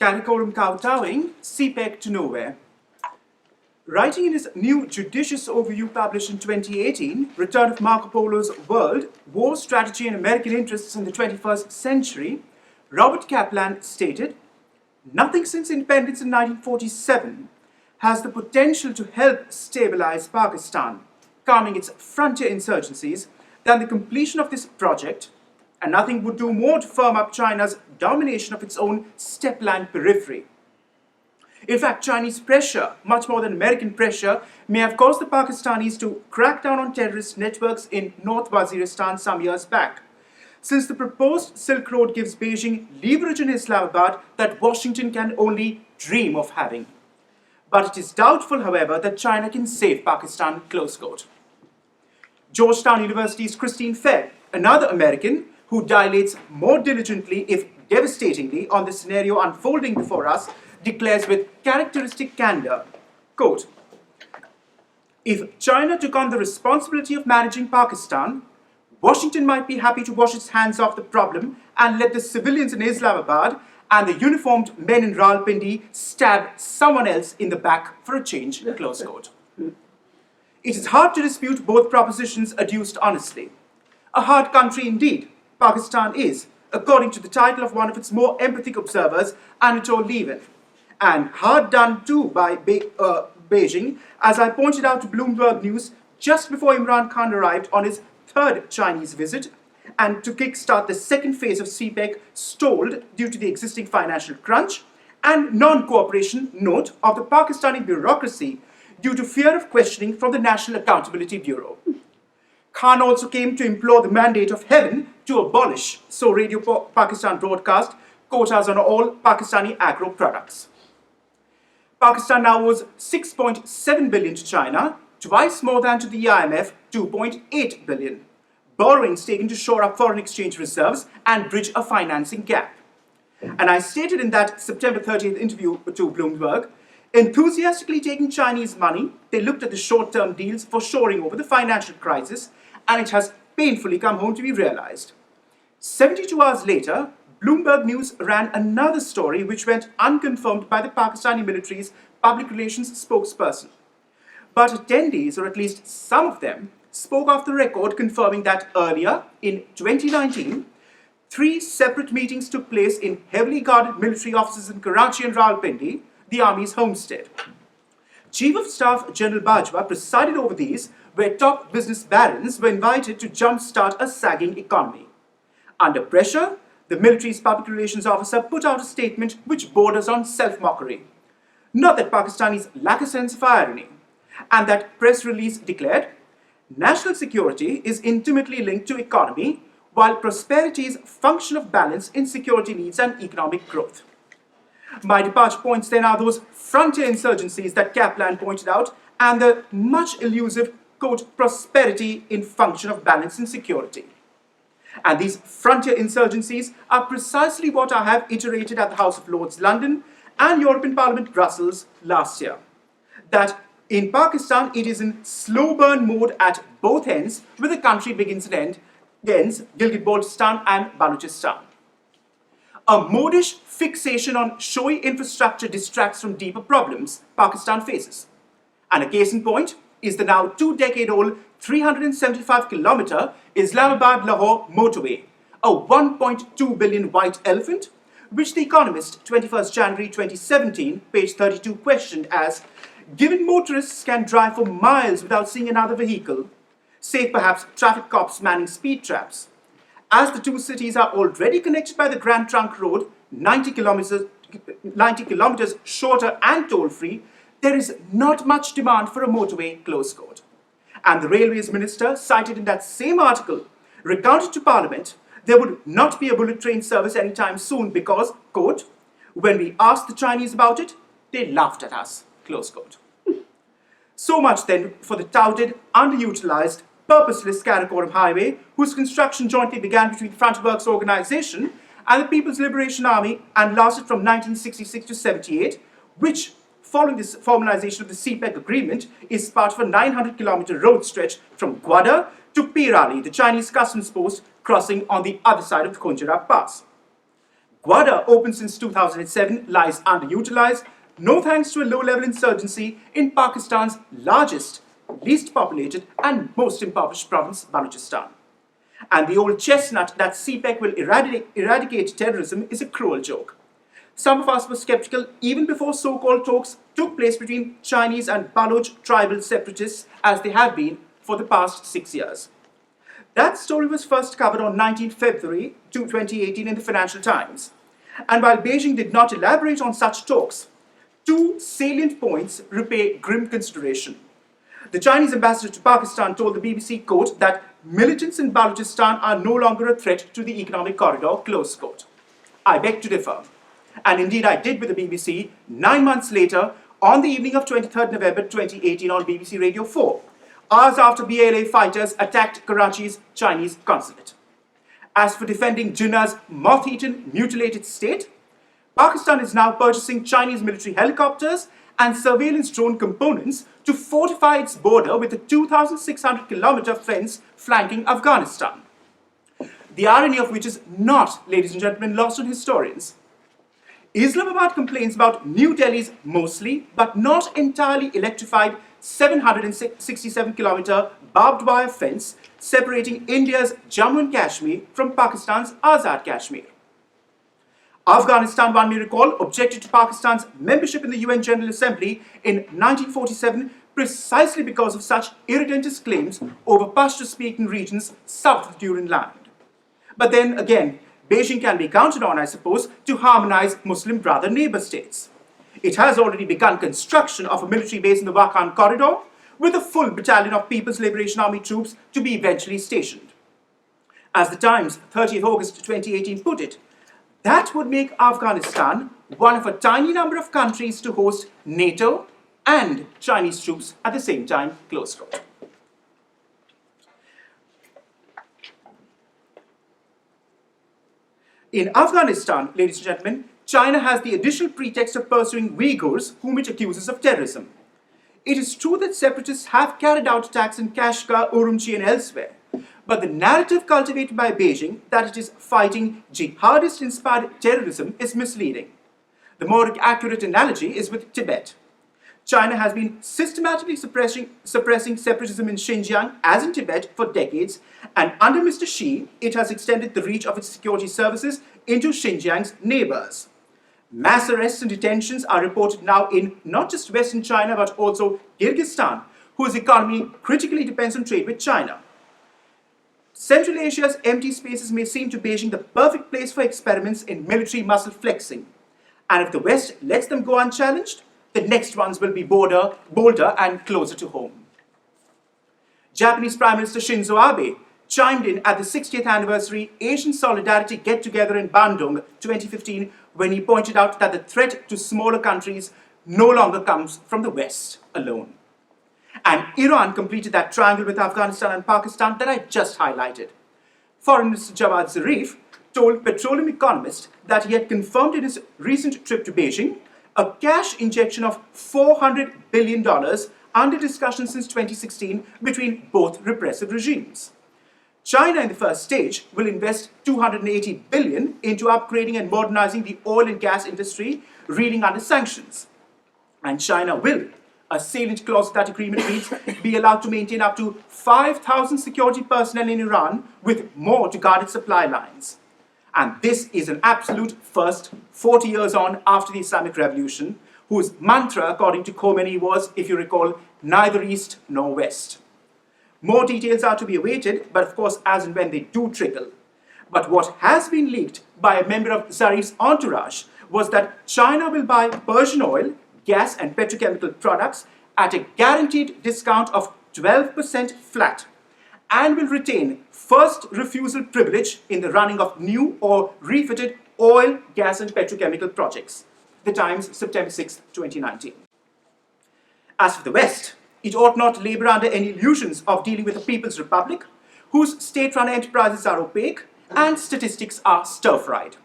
Karakoram kowtowing, CPEC to nowhere. Writing in his new judicious overview published in 2018, Return of Marco Polo's World, War, Strategy and American Interests in the 21st Century, Robert Kaplan stated, "Nothing since independence in 1947 has the potential to help stabilize Pakistan, calming its frontier insurgencies, than the completion of this project, and nothing would do more to firm up China's domination of its own steppeland periphery. In fact, Chinese pressure, much more than American pressure, may have caused the Pakistanis to crack down on terrorist networks in North Waziristan some years back, since the proposed Silk Road gives Beijing leverage in Islamabad that Washington can only dream of having. But it is doubtful, however, that China can save Pakistan," close quote. Georgetown University's Christine Fell, another American who dilates more diligently, if devastatingly, on the scenario unfolding before us, declares with characteristic candor, quote, "If China took on the responsibility of managing Pakistan, Washington might be happy to wash its hands off the problem and let the civilians in Islamabad and the uniformed men in Rawalpindi stab someone else in the back for a change," close quote. It is hard to dispute both propositions adduced honestly. A hard country indeed, Pakistan is, according to the title of one of its more empathic observers, Anatole Levin, and hard done too by Beijing, as I pointed out to Bloomberg News just before Imran Khan arrived on his third Chinese visit, and to kickstart the second phase of CPEC stalled due to the existing financial crunch and non-cooperation, note, of the Pakistani bureaucracy due to fear of questioning from the National Accountability Bureau. Khan also came to implore the mandate of heaven to abolish, so Radio Pakistan broadcast, quotas on all Pakistani agro products. Pakistan now owes 6.7 billion to China, twice more than to the IMF, 2.8 billion. Borrowings taken to shore up foreign exchange reserves and bridge a financing gap. And I stated in that September 30th interview to Bloomberg, enthusiastically taking Chinese money, they looked at the short-term deals for shoring over the financial crisis, and it has painfully come home to be realized. 72 hours later, Bloomberg News ran another story which went unconfirmed by the Pakistani military's public relations spokesperson. But attendees, or at least some of them, spoke off the record confirming that earlier, in 2019, 3 separate meetings took place in heavily guarded military offices in Karachi and Rawalpindi, the Army's homestead. Chief of Staff General Bajwa presided over these, where top business barons were invited to jumpstart a sagging economy. Under pressure, the military's public relations officer put out a statement which borders on self-mockery. Not that Pakistanis lack a sense of irony. And that press release declared, "National security is intimately linked to economy, while prosperity is a function of balance in security needs and economic growth." My departure points then are those frontier insurgencies that Kaplan pointed out, and the much elusive, quote, "prosperity in function of balance in security." And these frontier insurgencies are precisely what I have iterated at the House of Lords London and European Parliament Brussels last year. That in Pakistan it is in slow burn mode at both ends, where the country begins and ends, Gilgit-Baltistan and Balochistan. A modish fixation on showy infrastructure distracts from deeper problems Pakistan faces. And a case in point is the now 2-decade-old 375-kilometer Islamabad-Lahore motorway, a 1.2 billion white elephant, which The Economist, 21st January 2017, page 32, questioned as, "Given motorists can drive for miles without seeing another vehicle, save perhaps traffic cops manning speed traps, as the two cities are already connected by the Grand Trunk Road, 90 kilometers shorter and toll-free, there is not much demand for a motorway," close quote. And the Railways Minister, cited in that same article, recounted to Parliament there would not be a bullet train service anytime soon because, quote, "when we asked the Chinese about it, they laughed at us," close quote. So much then for the touted, underutilised, purposeless Karakoram Highway, whose construction jointly began between the Front Works Organisation and the People's Liberation Army and lasted from 1966 to 78, which, following this formalization of the CPEC agreement, is part of a 900-kilometer road stretch from Gwadar to Pirali, the Chinese customs post crossing on the other side of the Khunjerab Pass. Gwadar, open since 2007, lies underutilized, no thanks to a low-level insurgency in Pakistan's largest, least populated and most impoverished province, Balochistan. And the old chestnut that CPEC will eradicate terrorism is a cruel joke. Some of us were skeptical even before so-called talks took place between Chinese and Baloch tribal separatists, as they have been for the past 6 years. That story was first covered on 19 February 2018 in the Financial Times. And while Beijing did not elaborate on such talks, two salient points repay grim consideration. The Chinese ambassador to Pakistan told the BBC, quote, that militants in Balochistan are no longer a threat to the economic corridor, close quote. I beg to differ. And indeed I did with the BBC 9 months later on the evening of 23rd November 2018 on BBC Radio 4, hours after BLA fighters attacked Karachi's Chinese consulate. As for defending Jinnah's moth-eaten, mutilated state, Pakistan is now purchasing Chinese military helicopters and surveillance drone components to fortify its border with a 2,600-kilometer fence flanking Afghanistan. The irony of which is not, ladies and gentlemen, lost on historians. Islamabad complains about New Delhi's mostly, but not entirely electrified 767-kilometer barbed wire fence separating India's Jammu and Kashmir from Pakistan's Azad Kashmir. Afghanistan, one may recall, objected to Pakistan's membership in the UN General Assembly in 1947 precisely because of such irredentist claims over Pashto-speaking regions south of Durin land. But then again, Beijing can be counted on, I suppose, to harmonize Muslim brother neighbor states. It has already begun construction of a military base in the Wakhan corridor, with a full battalion of People's Liberation Army troops to be eventually stationed. As the Times, 30th August 2018 put it, that would make Afghanistan one of a tiny number of countries to host NATO and Chinese troops at the same time, close quote. In Afghanistan, ladies and gentlemen, China has the additional pretext of pursuing Uyghurs, whom it accuses of terrorism. It is true that separatists have carried out attacks in Kashgar, Urumqi and elsewhere, but the narrative cultivated by Beijing that it is fighting jihadist-inspired terrorism is misleading. The more accurate analogy is with Tibet. China has been systematically suppressing separatism in Xinjiang, as in Tibet, for decades, and under Mr. Xi, it has extended the reach of its security services into Xinjiang's neighbors. Mass arrests and detentions are reported now in not just Western China, but also Kyrgyzstan, whose economy critically depends on trade with China. Central Asia's empty spaces may seem to Beijing the perfect place for experiments in military muscle flexing. And if the West lets them go unchallenged, the next ones will be bolder and closer to home. Japanese Prime Minister Shinzo Abe chimed in at the 60th anniversary Asian Solidarity Get-Together in Bandung 2015 when he pointed out that the threat to smaller countries no longer comes from the West alone. And Iran completed that triangle with Afghanistan and Pakistan that I just highlighted. Foreign Minister Javad Zarif told Petroleum Economist that he had confirmed in his recent trip to Beijing a cash injection of $400 billion under discussion since 2016 between both repressive regimes. China, in the first stage, will invest $280 billion into upgrading and modernizing the oil and gas industry reeling under sanctions. And China will, a salient clause of that agreement reads, be allowed to maintain up to 5,000 security personnel in Iran, with more to guard its supply lines. And this is an absolute first 40 years on after the Islamic Revolution, whose mantra, according to Khomeini, was, if you recall, neither East nor West. More details are to be awaited, but of course, as and when they do trickle. But what has been leaked by a member of Zarif's entourage was that China will buy Persian oil, gas and petrochemical products at a guaranteed discount of 12% flat, and will retain first refusal privilege in the running of new or refitted oil, gas and petrochemical projects. The Times, September 6, 2019. As for the West, it ought not labour under any illusions of dealing with a People's Republic, whose state-run enterprises are opaque and statistics are stir-fried.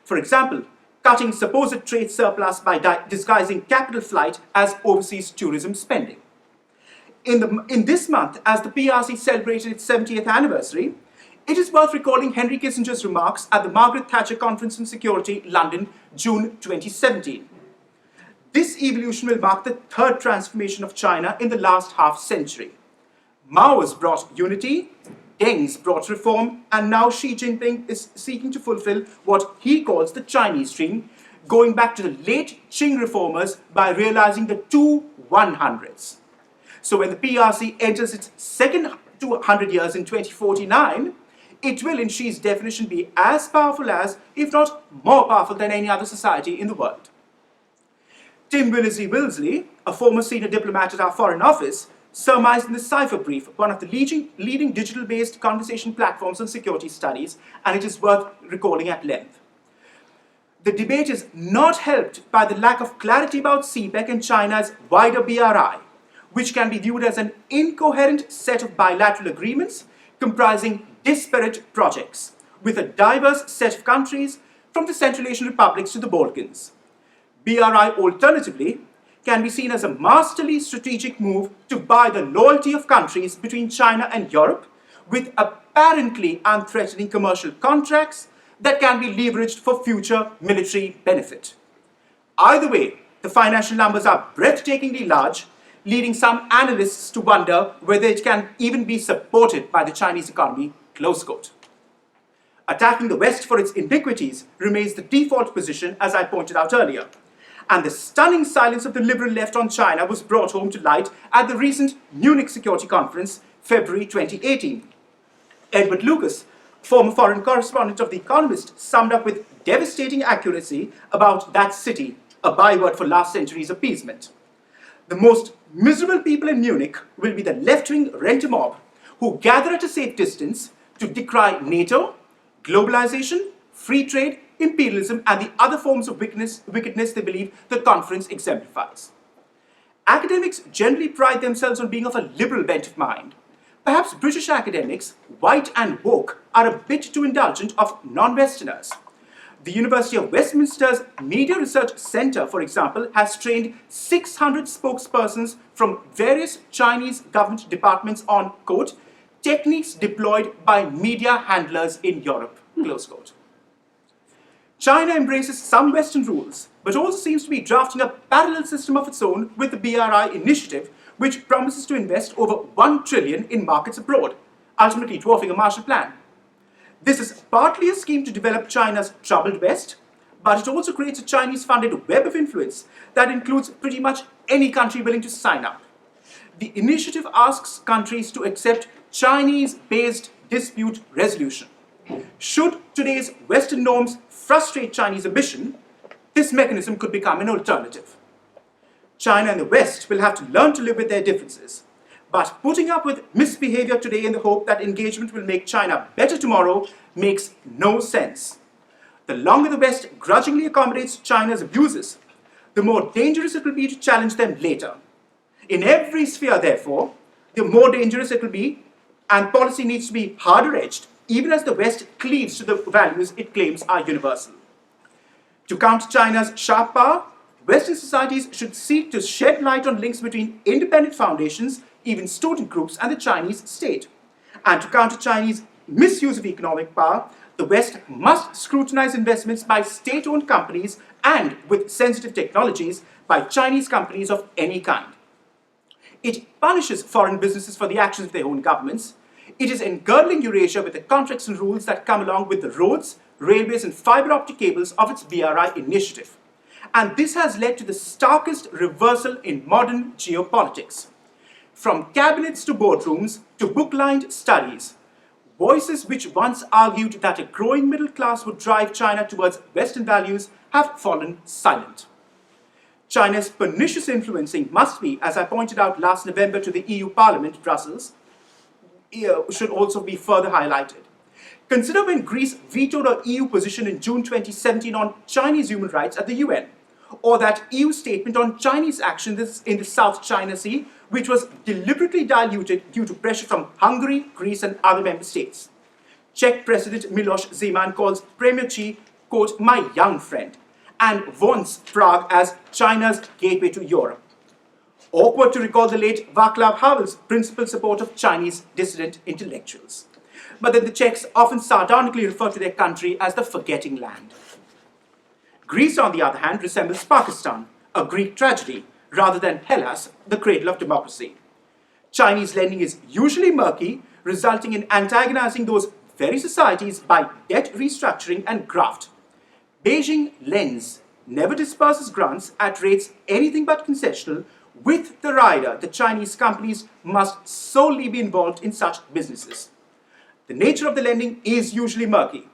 For example, cutting supposed trade surplus by disguising capital flight as overseas tourism spending. In this month, as the PRC celebrated its 70th anniversary, It is worth recalling Henry Kissinger's remarks at the Margaret Thatcher Conference on Security, London, June 2017. This evolution will mark the third transformation of China in the last half-century. Mao's brought unity, Deng's brought reform, and now Xi Jinping is seeking to fulfill what he calls the Chinese dream, going back to the late Qing reformers by realizing the two 100s. So when the PRC enters its second 200 years in 2049, it will, in Xi's definition, be as powerful as, if not more powerful than any other society in the world. Tim Willesee-Wilsley, a former senior diplomat at our Foreign Office, surmised in the Cipher Brief, one of the leading digital-based conversation platforms on security studies, and it is worth recalling at length. The debate is not helped by the lack of clarity about CPEC and China's wider BRI, which can be viewed as an incoherent set of bilateral agreements comprising disparate projects, with a diverse set of countries from the Central Asian republics to the Balkans. BRI, alternatively, can be seen as a masterly strategic move to buy the loyalty of countries between China and Europe with apparently unthreatening commercial contracts that can be leveraged for future military benefit. Either way, the financial numbers are breathtakingly large, leading some analysts to wonder whether it can even be supported by the Chinese economy, close quote. Attacking the West for its iniquities remains the default position, as I pointed out earlier. And the stunning silence of the liberal left on China was brought home to light at the recent Munich Security Conference, February 2018. Edward Lucas, former foreign correspondent of The Economist, summed up with devastating accuracy about that city, a byword for last century's appeasement. The most miserable people in Munich will be the left-wing rent-a-mob who gather at a safe distance to decry NATO, globalization, free trade, imperialism, and the other forms of wickedness they believe the conference exemplifies. Academics generally pride themselves on being of a liberal bent of mind. Perhaps British academics, white and woke, are a bit too indulgent of non-Westerners. The University of Westminster's Media Research Centre, for example, has trained 600 spokespersons from various Chinese government departments on, quote, techniques deployed by media handlers in Europe, close quote. China embraces some Western rules, but also seems to be drafting a parallel system of its own with the BRI initiative, which promises to invest over 1 trillion in markets abroad, ultimately dwarfing a Marshall Plan. This is partly a scheme to develop China's troubled West, but it also creates a Chinese-funded web of influence that includes pretty much any country willing to sign up. The initiative asks countries to accept Chinese-based dispute resolution. Should today's Western norms frustrate Chinese ambition, this mechanism could become an alternative. China and the West will have to learn to live with their differences, but putting up with misbehavior today in the hope that engagement will make China better tomorrow makes no sense. The longer the West grudgingly accommodates China's abuses, the more dangerous it will be to challenge them later. In every sphere, therefore, the more dangerous it will be, and policy needs to be harder-edged, even as the West cleaves to the values it claims are universal. To counter China's sharp power, Western societies should seek to shed light on links between independent foundations, even student groups, and the Chinese state. And to counter Chinese misuse of economic power, the West must scrutinize investments by state-owned companies and, with sensitive technologies, by Chinese companies of any kind. It punishes foreign businesses for the actions of their own governments. It is engirdling Eurasia with the contracts and rules that come along with the roads, railways, and fiber optic cables of its BRI initiative. And this has led to the starkest reversal in modern geopolitics. From cabinets to boardrooms to book-lined studies, voices which once argued that a growing middle class would drive China towards Western values have fallen silent. China's pernicious influencing must be, as I pointed out last November to the EU Parliament, Brussels, should also be further highlighted. Consider when Greece vetoed an EU position in June 2017 on Chinese human rights at the UN, or that EU statement on Chinese actions in the South China Sea, which was deliberately diluted due to pressure from Hungary, Greece, and other member states. Czech President Miloš Zeman calls Premier Xi, quote, my young friend, and vaunts Prague as China's gateway to Europe. Awkward to recall the late Václav Havel's principal support of Chinese dissident intellectuals. but then the Czechs often sardonically refer to their country as the forgetting land. Greece, on the other hand, resembles Pakistan, a Greek tragedy, rather than Hellas, the cradle of democracy. Chinese lending is usually murky, resulting in antagonizing those very societies by debt restructuring and graft. Beijing lends, never disperses grants at rates anything but concessional, with the rider that Chinese companies must solely be involved in such businesses. The nature of the lending is usually murky.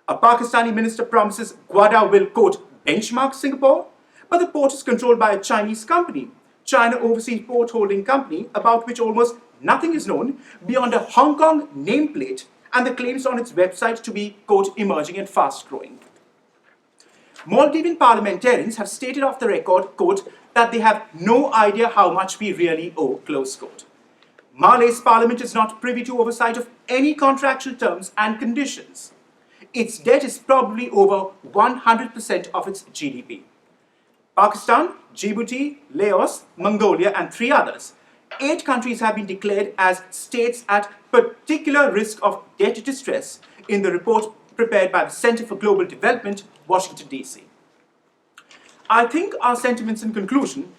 A Pakistani minister promises Gwadar will, quote, benchmark Singapore, but the port is controlled by a Chinese company, China Overseas Port Holding Company, about which almost nothing is known beyond a Hong Kong nameplate and the claims on its website to be, quote, emerging and fast growing. Maldivian parliamentarians have stated off the record, quote, that they have no idea how much we really owe, close quote. Malay's parliament is not privy to oversight of any contractual terms and conditions. Its debt is probably over 100% of its GDP. Pakistan, Djibouti, Laos, Mongolia, and 3 others. 8 countries have been declared as states at particular risk of debt distress in the report prepared by the Centre for Global Development, Washington, D.C. I think our sentiments in conclusion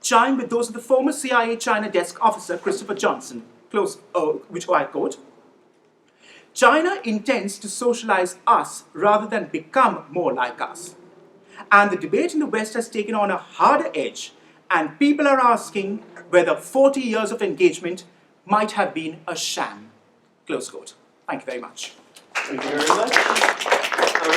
chime with those of the former CIA China desk officer, Christopher Johnson, which I quote, China intends to socialize us rather than become more like us. And the debate in the West has taken on a harder edge, and people are asking whether 40 years of engagement might have been a sham. Close quote. Thank you very much. Thank you very much.